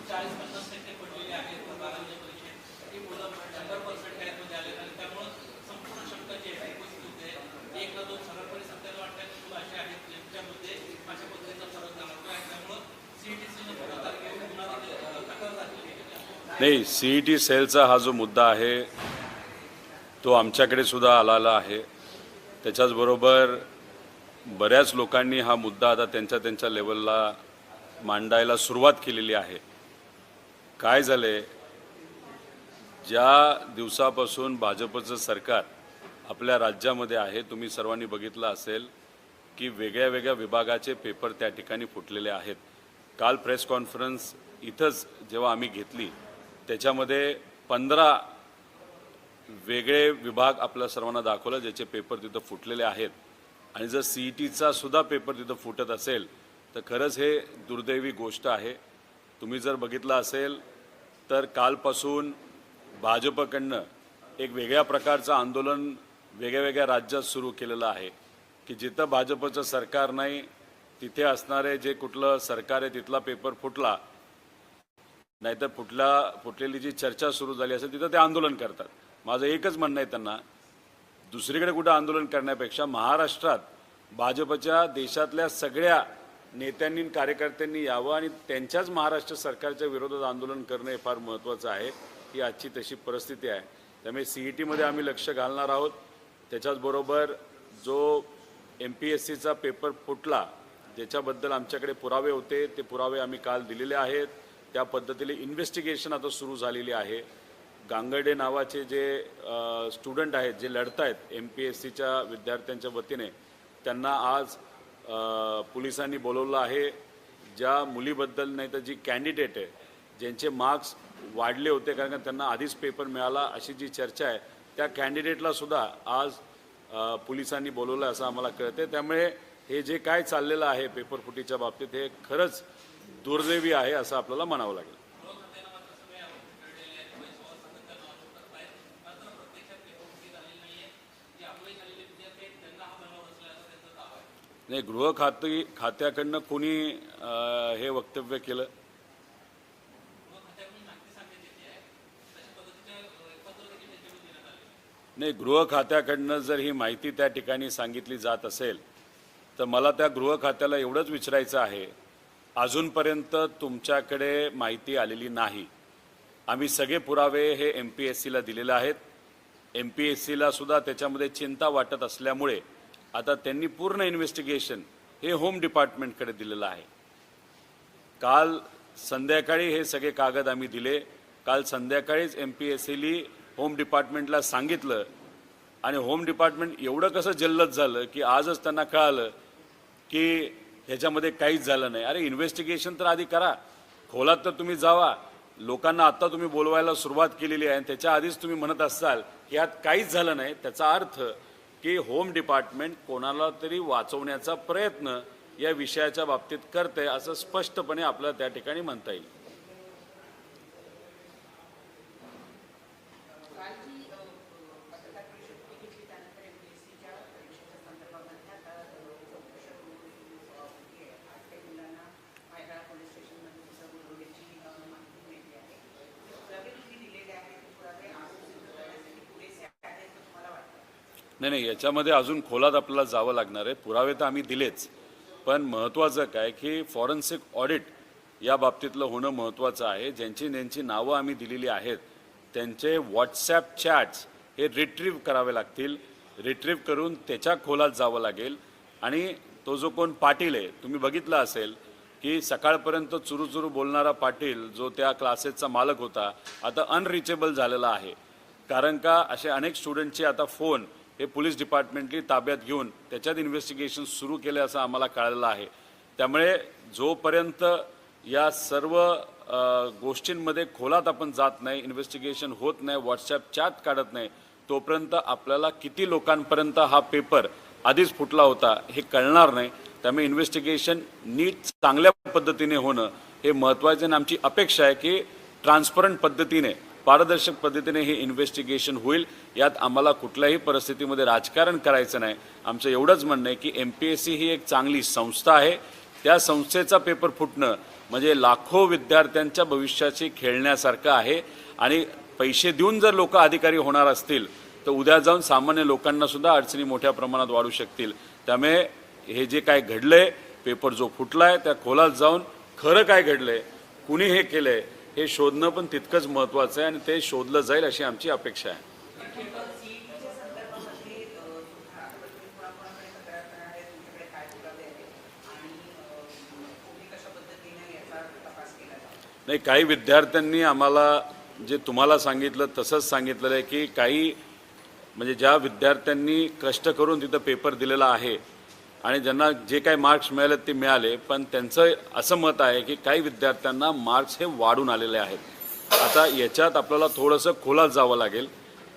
40-50% पडलेले आहेत बारावीच्या परीक्षेत. ही मुलं 100% मध्ये आले आणि त्यामुळे संपूर्ण शंका जी आहे ती उपस्थित होते. एक ना दोन सरळपणे सत्याला वाटतात की मुलं असे आहेत ज्यांच्यामध्ये अशा पद्धतीचा फरक जाणवतो आणि त्यामुळे सीईटीसीने पुन्हा तारखेवर पुन्हा तक्रार दाखल केली आहे. नाही, सीईटी सेलचा हा जो मुद्दा आहे तो आमच्याकडे सुद्धा आलेला आहे. त्याच्याचबरोबर बऱ्याच लोकांनी हा मुद्दा आता त्यांच्या लेवलला मांडायला सुरुवात केलेली आहे. काय झाले, ज्या दिवसापासून भाजपचं सरकार आपल्या राज्यामध्ये आहे, तुम्ही सर्वांनी बघितलं असेल की वेगळ्या वेगळ्या विभागाचे पेपर त्या ठिकाणी फुटलेले आहेत. काल प्रेस कॉन्फरन्स इथंच जेव्हा आम्ही घेतली त्याच्यामध्ये 15 वेगळे विभाग आपल्या सर्वांना दाखवलं ज्याचे पेपर तिथं फुटलेले आहेत. आणि जर सीईटीचा सुद्धा पेपर तिथं फुटत असेल तर खरंच हे दुर्दैवी गोष्ट आहे. तुम्ही जर बघितलं असेल तर कालपासून भाजपकडनं एक वेगळ्या प्रकारचं आंदोलन वेगळ्या वेगळ्या राज्यात सुरू केलेलं आहे की जिथं भाजपचं सरकार नाही तिथे असणारे जे कुठलं सरकार आहे तिथला पेपर फुटला नाहीतर फुटलेली जी चर्चा सुरू झाली असेल तिथं ते आंदोलन करतात. माझं एकच म्हणणं आहे त्यांना, दुसरीकडे कुठं आंदोलन करण्यापेक्षा महाराष्ट्रात भाजपच्या देशातल्या सगळ्या नेत्यांनी कार्यकर्त्यांनी यावं आणि त्यांच्याच महाराष्ट्र सरकारच्या विरोधात आंदोलन करणं हे फार महत्त्वाचं आहे. ही आजची तशी परिस्थिती आहे. त्यामुळे सीईटीमध्ये आम्ही लक्ष घालणार आहोत. त्याच्याचबरोबर जो MPSCचा पेपर फुटला ज्याच्याबद्दल आमच्याकडे पुरावे होते ते पुरावे आम्ही काल दिलेले आहेत. त्या पद्धतीने इन्व्हेस्टिगेशन आता सुरू झालेली आहे. गांगर्डे नावाचे जे स्टुडंट आहेत जे लढत आहेत MPSCच्या विद्यार्थ्यांच्या वतीने त्यांना आज पोलिसांनी बोलवलं आहे. ज्या मुलीबद्दल नाही तर जी कॅन्डिडेट आहे ज्यांचे मार्क्स वाढले होते कारण का त्यांना आधीच पेपर मिळाला अशी जी चर्चा आहे त्या कॅन्डिडेटला सुद्धा आज पोलिसांनी बोलवलं असं आम्हाला कळते. त्यामुळे हे जे काय चाललेलं आहे पेपर फुटीच्या बाबतीत हे खरंच दुर्दैवी आहे असं आपल्याला म्हणावं लागेल. नाही, खात्याकडनं कोणी हे वक्तव्य केलं? नाही, गृह खात्याकडनं जर ही माहिती त्या ठिकाणी सांगितली जात असेल तर मला त्या गृह खात्याला एवढंच विचारायचं आहे, अजूनपर्यंत तुमच्याकडे माहिती आलेली नाही. आम्ही सगळे पुरावे हे MPSCला दिलेले आहेत. MPSCला सुद्धा त्याच्यामध्ये चिंता वाटत असल्यामुळे आता त्यांनी पूर्ण इन्व्हेस्टिगेशन हे होम डिपार्टमेंटकडे दिलेलं आहे. काल संध्याकाळी हे सगळे कागद आम्ही दिले. काल संध्याकाळीच MPSCली होम डिपार्टमेंटला सांगितलं आणि होम डिपार्टमेंट एवढं कसं जल्लद झालं की आजच त्यांना कळालं की ह्याच्यामध्ये काहीच झालं नाही. अरे इन्व्हेस्टिगेशन तर आधी करा, खोलात तर तुम्ही जावा. लोकांना आत्ता तुम्ही बोलवायला सुरुवात केलेली आहे आणि त्याच्या आधीच तुम्ही म्हणत असाल की यात काहीच झालं नाही, त्याचा अर्थ की होम डिपार्टमेंट कोणाला तरी वाचवण्याचा प्रयत्न या विषयाच्या बाबतीत करते असं स्पष्टपणे आपल्याला त्या ठिकाणी म्हणता येईल. नाही, याच्यामध्ये अजून खोलात आपल्याला जावं लागणार आहे. पुरावे तर आम्ही दिलेच, पण महत्त्वाचं काय की फॉरेन्सिक ऑडिट या बाबतीतलं होणं महत्त्वाचं आहे. ज्यांची नावं आम्ही दिलेली आहेत त्यांचे व्हॉट्सॲप चॅट्स हे रिट्रीव्ह करावे लागतील. रिट्रीव्ह करून त्याच्या खोलात जावं लागेल. आणि तो जो कोण पाटील आहे, तुम्ही बघितलं असेल की सकाळपर्यंत चुरूचुरू बोलणारा पाटील जो त्या क्लासेसचा मालक होता आता अनरिचेबल झालेला आहे. कारण का असे अनेक स्टुडंटचे आता फोन हे पोलीस डिपार्टमेंटली ताब्यात घेऊन त्याच्यात इन्व्हेस्टिगेशन सुरू केले असं आम्हाला कळलेलं आहे. त्यामुळे जोपर्यंत या सर्व गोष्टींमध्ये खोलात आपण जात नाही, इन्व्हेस्टिगेशन होत नाही, व्हॉट्सॲप चॅट काढत नाही, तोपर्यंत आपल्याला किती लोकांपर्यंत हा पेपर आधीच फुटला होता हे कळणार नाही. त्यामुळे इन्व्हेस्टिगेशन नीट चांगल्या पद्धतीने होणं हे महत्त्वाचं आणि आमची अपेक्षा आहे की ट्रान्सपरंट पद्धतीने पारदर्शक पद्धतीने हे इन्व्हेस्टिगेशन होईल. यात आम्हाला कुठल्याही परिस्थितीमध्ये राजकारण करायचं नाही. आमचं एवढंच म्हणणं आहे की MPSC ही एक चांगली संस्था आहे. त्या संस्थेचा पेपर फुटणं म्हणजे लाखो विद्यार्थ्यांच्या भविष्याशी खेळण्यासारखं आहे आणि पैसे देऊन जर लोक अधिकारी होणार असतील तर उद्या जाऊन सामान्य लोकांना सुद्धा अडचणी मोठ्या प्रमाणात वाढू शकतील। त्यामुळे हे जे काय घडलंय, पेपर जो फुटलाय त्या खोलात जाऊन खरं काय घडलंय, कुणी हे केलंय हे शोधणं पण तितकंच महत्त्वाचं आहे आणि ते शोधलं जाईल अशी आमची अपेक्षा आहे। नाही, काही विद्यार्थ्यांनी आम्हाला जे तुम्हाला सांगितलं तसंच सांगितलेलं आहे की काही म्हणजे ज्या विद्यार्थ्यांनी कष्ट करून तिथं पेपर दिलेला आहे आणि ज्यांना जे काही मार्क्स मिळाले ते मिळाले, पण त्यांचं असं मत आहे की काही विद्यार्थ्यांना मार्क्स हे वाढून आलेले आहेत। आता याच्यात आपल्याला थोडंसं खोलात जावं लागेल।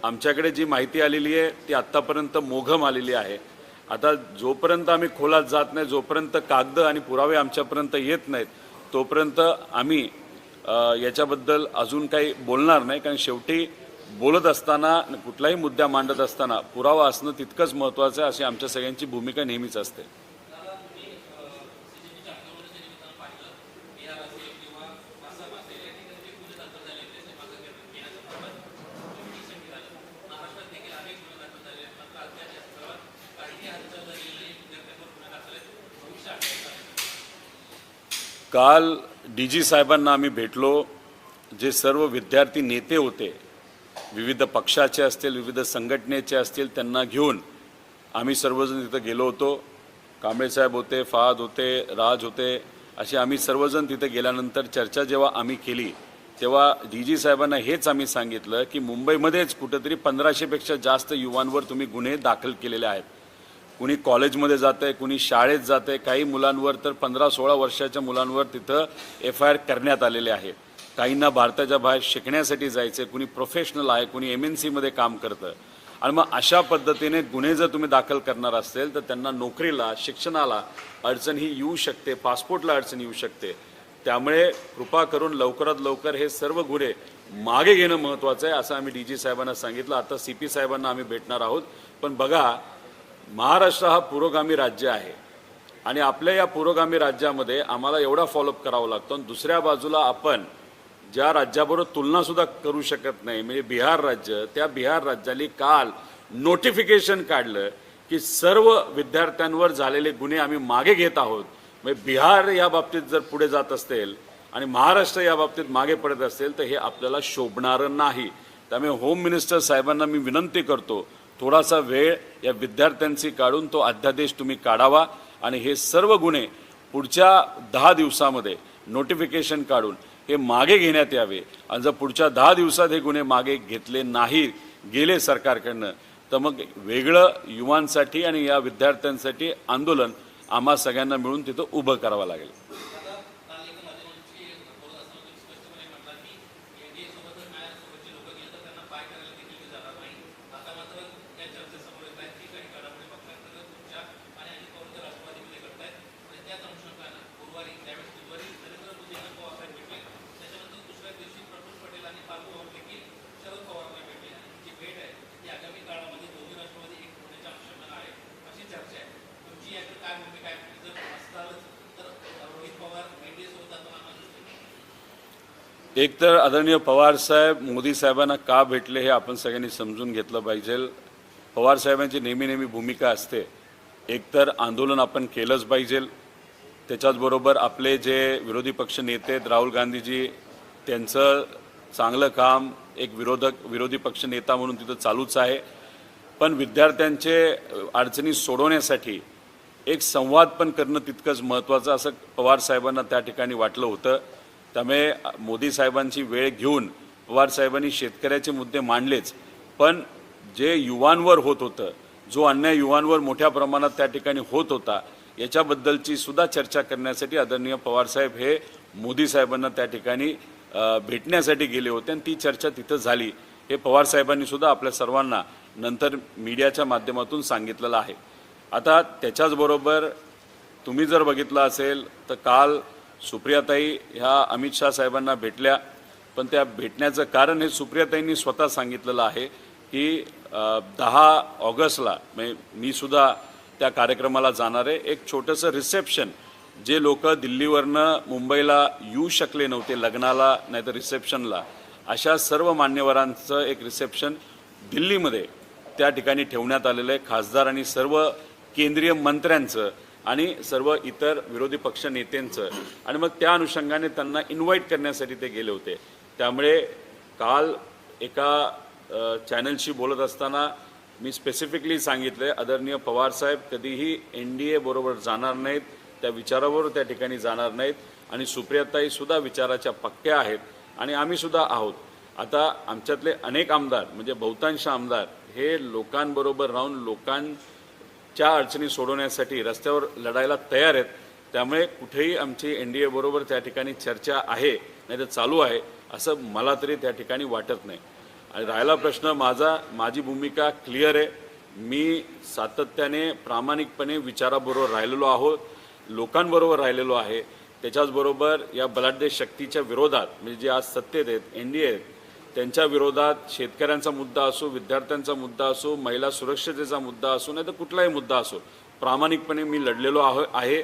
आमच्याकडे जी माहिती आलेली आहे ती आत्तापर्यंत मोघम आलेली आहे। आता जोपर्यंत आम्ही खोलात जात नाही, जोपर्यंत कागद आणि पुरावे आमच्यापर्यंत येत नाहीत, तोपर्यंत आम्ही याच्याबद्दल अजून काही बोलणार नाही, कारण शेवटी बोलत असताना कुठलाही मुद्दा मांडत असताना पुरावा असणं तितकंच महत्त्वाचं आहे अशी आमच्या सगळ्यांची भूमिका नेहमीच असते। काल DG साहेबांना आम्ही भेटलो। जे सर्व विद्यार्थी नेते होते, विविध पक्षाचे असतील, विविध संघटनेचे असतील, त्यांना घेऊन आम्ही सर्वजण तिथं गेलो होतो। कांबळे साहेब होते, फहाद होते, राज होते, असे आम्ही सर्वजण तिथे गेल्यानंतर चर्चा जेव्हा आम्ही केली तेव्हा DG साहेबांना हेच आम्ही सांगितलं की मुंबईमध्येच कुठेतरी 1500पेक्षा जास्त युवांवर तुम्ही गुन्हे दाखल केलेले आहेत। कुणी कॉलेजमध्ये जात आहे, कुणी शाळेत जात आहे, काही मुलांवर तर 15-16 वर्षाच्या मुलांवर तिथं FIR करण्यात आलेले आहे। काहींना भारताच्या बाहेर शिकण्यासाठी जायचं आहे, कुणी प्रोफेशनल आहे, कुणी MNCमध्ये काम करतं आणि मग अशा पद्धतीने गुन्हे जर तुम्ही दाखल करणार असेल तर त्यांना नोकरीला, शिक्षणाला अडचण ही येऊ शकते, पासपोर्टला अडचण येऊ शकते। त्यामुळे कृपा करून लवकरात लवकर हे सर्व गुन्हे मागे घेणं महत्त्वाचं आहे असं आम्ही DG साहेबांना सांगितलं। आता CP साहेबांना आम्ही भेटणार आहोत। पण बघा, महाराष्ट्र हा पुरोगामी राज्य आहे आणि आपल्या या पुरोगामी राज्यामध्ये आम्हाला एवढा फॉलोअप करावा लागतो आणि दुसऱ्या बाजूला आपण ज्या राज्याबरोबर तुलनासुद्धा करू शकत नाही म्हणजे बिहार राज्य, त्या बिहार राज्याने काल नोटिफिकेशन काढलं की सर्व विद्यार्थ्यांवर झालेले गुन्हे आम्ही मागे घेत आहोत। म्हणजे बिहार या बाबतीत जर पुढे जात असेल आणि महाराष्ट्र या बाबतीत मागे पडत असेल तर हे आपल्याला शोभणारं नाही। त्यामुळे होम मिनिस्टर साहेबांना मी विनंती करतो, थोडासा वेळ या विद्यार्थ्यांची काढून तो अध्यादेश तुम्ही काढावा आणि हे सर्व गुन्हे पुढच्या 10 दिवसामध्ये नोटिफिकेशन काढून हे मागे घेण्यात यावे आणि जर पुढच्या 10 दिवसात हे गुन्हे मागे घेतले नाही गेले सरकारकडनं तर मग वेगळं युवांसाठी आणि या विद्यार्थ्यांसाठी आंदोलन आम्हा सगळ्यांना मिळून तिथं उभं करावं लागेल। एक तर आदरणीय पवार साहेब मोदी साहेबांना का भेटले हे आपण सगळ्यांनी समजून घेतलं पाहिजे। पवार साहेबांची नेहमी भूमिका असते, एकतर आंदोलन आपण केलंच पाहिजे, त्याच्याचबरोबर आपले जे विरोधी पक्ष नेते आहेत राहुल गांधीजी, त्यांचं चांगलं काम एक विरोधी पक्ष नेता म्हणून तिथं चालूच आहे, पण विद्यार्थ्यांचे अडचणी सोडवण्यासाठी एक संवाद पण करणं तितकंच महत्त्वाचं असं पवार साहेबांना त्या ठिकाणी वाटलं होतं। त्यामुळे मोदी साहेबांची वेळ घेऊन पवार साहेबांनी शेतकऱ्याचे मुद्दे मांडलेच, पण जे युवांवर होत होतं, जो अन्याय युवांवर मोठ्या प्रमाणात त्या ठिकाणी होत होता, याच्याबद्दलची सुद्धा चर्चा करण्यासाठी आदरणीय पवार साहेब हे मोदी साहेबांना त्या ठिकाणी भेटण्यासाठी गेले होते आणि ती चर्चा तिथं झाली। हे पवार साहेबांनी सुद्धा आपल्या सर्वांना नंतर मीडियाच्या माध्यमातून सांगितलेलं आहे। आता त्याच्याचबरोबर तुम्ही जर बघितलं असेल तर काल सुप्रियाताई ह्या अमित शाह साहेबांना भेटल्या, पण त्या भेटण्याचं कारण हे सुप्रियाताईंनी स्वतः सांगितलेलं आहे की 10 ऑगस्टला मी सुद्धा त्या कार्यक्रमाला जाणार आहे। एक छोटंसं रिसेप्शन जे लोक दिल्लीवरनं मुंबईला येऊ शकले नव्हते लग्नाला नाही तर रिसेप्शनला, अशा सर्व मान्यवरांचं एक रिसेप्शन दिल्लीमध्ये त्या ठिकाणी ठेवण्यात आलेलं आहे. खासदार आणि सर्व केंद्रीय मंत्र्यांचं आणि सर्व इतर विरोधी पक्ष नेत्यांचं, आणि मग त्या अनुषंगाने त्यांना इन्व्हाइट करण्यासाठी ते गेले होते. त्यामुळे काल एका चॅनलशी बोलत असताना मी स्पेसिफिकली सांगितलं, आदरणीय पवारसाहेब कधीही NDA बरोबर जाणार नाहीत, त्या विचाराबरोबर त्या ठिकाणी जाणार नाहीत, आणि सुप्रियाताईसुद्धा विचाराच्या पक्क्या आहेत आणि आम्हीसुद्धा आहोत. आता आमच्यातले अनेक आमदार म्हणजे बहुतांश आमदार हे लोकांबरोबर राहून लोकांच्या अडचणी सोडवण्यासाठी रस्त्यावर लढायला तयार आहेत. त्यामुळे कुठेही आमची NDA बरोबर त्या ठिकाणी चर्चा आहे नाही तर चालू आहे असं मला तरी त्या ठिकाणी वाटत नाही. आणि राहिला प्रश्न माझी भूमिका क्लिअर आहे. मी सातत्याने प्रामाणिकपणे विचाराबरोबर राहिलेलो आहोत, लोकांबरोबर राहिलेलो आहे. त्याच्याचबरोबर या बलाढ्य शक्तीच्या विरोधात म्हणजे जे आज सत्तेत आहेत NDA आहेत त्यांच्या विरोधात शेतकऱ्यांचा मुद्दा असो, विद्यार्थ्यांचा मुद्दा असो, महिला सुरक्षतेचा मुद्दा असो नाही तर कुठलाही मुद्दा असो, प्रामाणिकपणे मी लढलेलो आहे,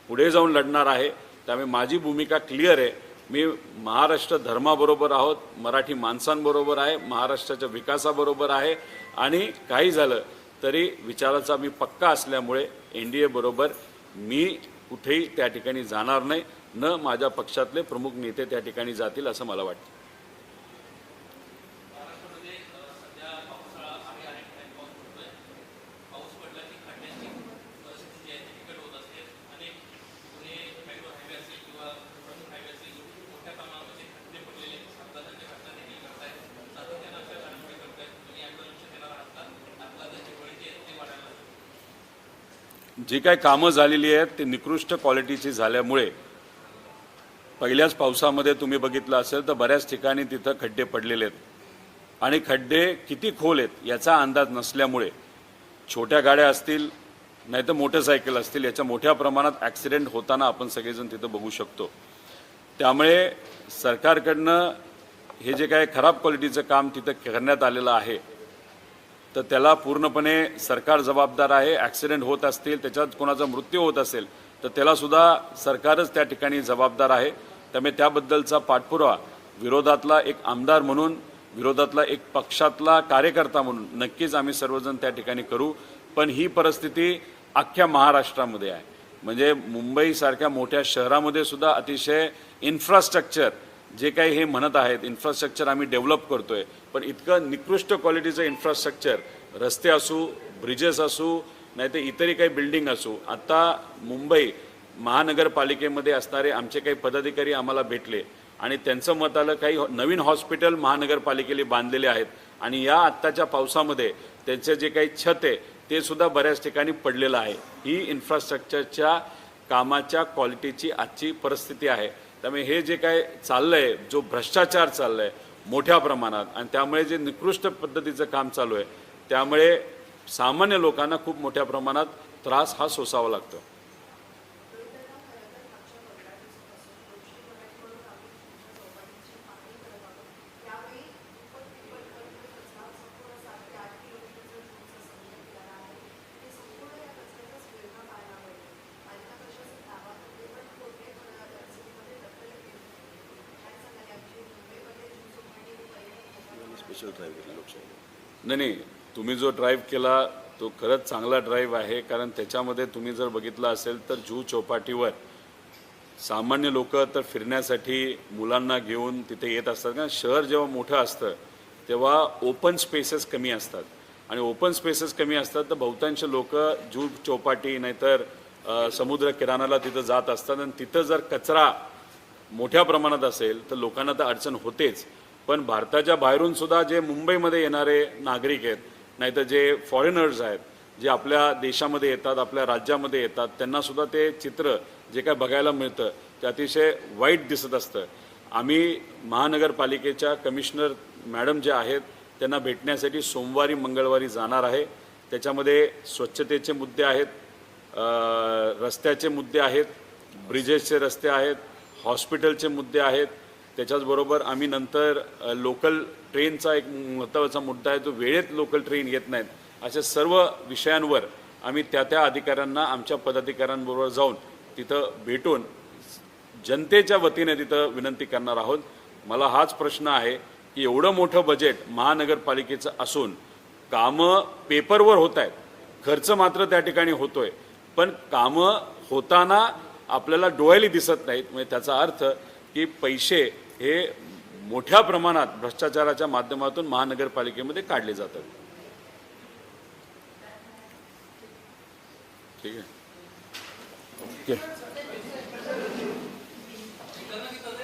पुढे जाऊन लढणार आहे. त्यामुळे माझी भूमिका क्लिअर आहे. मी महाराष्ट्र धर्माबरोबर आहोत, मराठी माणसांबरोबर आहे, महाराष्ट्राच्या विकासाबरोबर आहे, आणि काही झालं तरी विचाराचा मी पक्का असल्यामुळे NDA बरोबर मी कुठेही त्या ठिकाणी जाणार नाही, न माझ्या पक्षातले प्रमुख नेते त्या ठिकाणी जातील असं मला वाटतं. महाराष्ट्रामध्ये सध्या पावसाळा आहे, अनेक ठिकाणी पाऊस पडतोय. पाऊस पडला की खड्ड्यांची परिस्थिती जी आहे ती बिकट होत असते. अनेक पुणे बँगलोर हायवे असेल किंवा प्रमुख हायवे असेल, मोठ्या प्रमाणामध्ये खड्डे पडलेले अपघातांच्या घटना देखील घडतायत. सातत्यानं अशा घडामोडी घडतायत. तुम्ही याकडे लक्ष देणार आहात का? अपघातांची बळी जी आहेत ते वाढायला लागले. जी काय कामं झालेली आहेत ते निकृष्ट क्वालिटीची झाल्यामुळे पहिल्याच पावसामध्ये तुम्ही बघितलं असेल तर बऱ्याच ठिकाणी तिथं खड्डे पडलेले आहेत, आणि खड्डे किती खोल आहेत याचा अंदाज नसल्यामुळे छोट्या गाड्या असतील नाही तर मोटरसायकल असतील याच्या मोठ्या प्रमाणात ॲक्सिडेंट होताना आपण सगळेजण तिथं बघू शकतो. त्यामुळे सरकारकडनं हे जे काय खराब क्वालिटीचं काम तिथं करण्यात आलेलं आहे तर त्याला पूर्णपणे सरकार जबाबदार आहे. ॲक्सिडेंट होत असतील, त्याच्यात कोणाचा मृत्यू होत असेल तर त्यालासुद्धा सरकारच त्या ठिकाणी जबाबदार आहे. त्यामुळे त्याबद्दलचा पाठपुरावा विरोधातला एक आमदार म्हणून, विरोधातला एक पक्षातला कार्यकर्ता म्हणून नक्कीच आम्ही सर्वजण त्या ठिकाणी करू. पण ही परिस्थिती अख्ख्या महाराष्ट्रामध्ये आहे. म्हणजे मुंबईसारख्या मोठ्या शहरामध्ये सुद्धा अतिशय इन्फ्रास्ट्रक्चर जे काही हे म्हणत आहेत इन्फ्रास्ट्रक्चर आम्ही डेव्हलप करतोय, पण इतकं निकृष्ट क्वालिटीचं इन्फ्रास्ट्रक्चर, रस्ते असू, ब्रिजेस असू नाही तर इतरही काही बिल्डिंग असू. आता मुंबई महानगरपालिकेमध्ये असणारे आमचे काही पदाधिकारी आम्हाला भेटले आणि त्यांचं मत आलं काही नवीन हॉस्पिटल महानगरपालिकेने बांधलेले आहेत आणि या आत्ताच्या पावसामध्ये त्यांचे जे काही छत आहे ते सुद्धा बऱ्याच ठिकाणी पडलेलं आहे. ही इन्फ्रास्ट्रक्चरच्या कामाच्या क्वालिटीची आजची परिस्थिती आहे. त्यामुळे हे जे काय चाललं आहे, जो भ्रष्टाचार चालला आहे मोठ्या प्रमाणात, आणि त्यामुळे जे निकृष्ट पद्धतीचं काम चालू आहे त्यामुळे सामान्य लोकांना खूप मोठ्या प्रमाणात त्रास हा सोसावा लागतो. नाही, तुम्ही जो ड्राईव्ह केला तो खरंच चांगला ड्राईव्ह आहे. कारण त्याच्यामध्ये तुम्ही जर बघितलं असेल तर जुहू चौपाटीवर सामान्य लोक तर फिरण्यासाठी मुलांना घेऊन तिथे येत असतात. कारण शहर जेव्हा मोठं असतं तेव्हा ओपन स्पेसेस कमी असतात, आणि ओपन स्पेसेस कमी असतात तर बहुतांश लोक जुहू चौपाटी नाहीतर समुद्र किनाऱ्याला तिथं जात असतात. आणि तिथं जर कचरा मोठ्या प्रमाणात असेल तर लोकांना तर अडचण होतेच. पण भारताच्या बाहेरून सुद्धा जे मुंबईमध्ये येणारे नागरिक आहेत नाहीतर जे फॉरेनर्स आहेत जे आपल्या देशामध्ये येतात, आपल्या राज्यामध्ये येतात, त्यांनासुद्धा ते चित्र जे काय बघायला मिळतं ते अतिशय वाईट दिसत असतं. आम्ही महानगरपालिकेच्या कमिशनर मॅडम जे आहेत त्यांना भेटण्यासाठी सोमवारी मंगळवारी जाणार आहे. त्याच्यामध्ये स्वच्छतेचे मुद्दे आहेत, रस्त्याचे मुद्दे आहेत, ब्रिजेसचे रस्ते आहेत, हॉस्पिटलचे मुद्दे आहेत. त्याच्याचबरोबर आम्ही नंतर लोकल ट्रेनचा एक महत्त्वाचा मुद्दा आहे, तो वेळेत लोकल ट्रेन येत नाहीत. अशा सर्व विषयांवर आम्ही त्या अधिकाऱ्यांना आमच्या पदाधिकाऱ्यांबरोबर जाऊन तिथं भेटून जनतेच्या वतीने तिथं विनंती करणार आहोत. मला हाच प्रश्न आहे की एवढं मोठं बजेट महानगरपालिकेचं असून कामं पेपरवर होत आहेत, खर्च मात्र त्या ठिकाणी होतोय, पण कामं होताना आपल्याला डोळ्याला दिसत नाहीत. म्हणजे त्याचा अर्थ की पैसे हे मोठ्या प्रमाणात भ्रष्टाचाराच्या माध्यमातून महानगरपालिकेमध्ये काढले जातात. ठीक आहे. ओके.